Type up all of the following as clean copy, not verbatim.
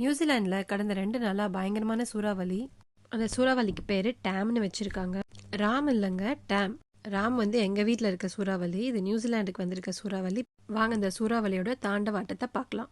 நியூசிலாந்துல கடந்த 2 நாளா பயங்கரமான சூறாவளி. அந்த சூறாவளிக்கு பேரு டேம்னு வச்சிருக்காங்க. ராம் இல்லைங்க, டேம். ராம் வந்து எங்க வீட்ல இருக்க சூறாவளி. இது நியூசிலாந்துக்கு வந்திருக்க சூறாவளி. வாங்க இந்த சூறாவளியோட தாண்டவாட்டத்தை பார்க்கலாம்.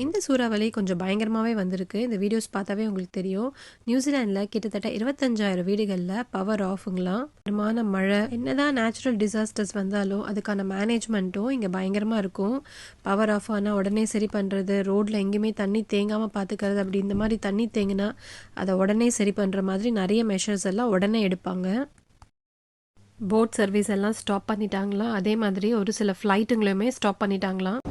இந்த சூறாவளி கொஞ்சம் பயங்கரமாகவே வந்திருக்கு. இந்த வீடியோஸ் பார்த்தாவே உங்களுக்கு தெரியும். நியூசிலாண்டில் கிட்டத்தட்ட 25,000 வீடுகளில் பவர் ஆஃபுங்களாம். பயங்கரமான மழை. என்னதான் நேச்சுரல் டிசாஸ்டர்ஸ் வந்தாலும் அதுக்கான மேனேஜ்மெண்ட்டும் இங்கே பயங்கரமாக இருக்கும். பவர் ஆஃப் ஆனால் உடனே சரி பண்ணுறது, ரோட்டில் எங்கேயுமே தண்ணி தேங்காமல் பார்த்துக்கிறது, அப்படி இந்த மாதிரி தண்ணி தேங்கினா அதை உடனே சரி பண்ணுற மாதிரி நிறைய மெஷர்ஸ் எல்லாம் உடனே எடுப்பாங்க. போட் சர்வீஸ் எல்லாம் ஸ்டாப் பண்ணிட்டாங்களாம். அதே மாதிரி ஒரு சில ஃப்ளைட்டுங்களையுமே ஸ்டாப் பண்ணிட்டாங்களாம்.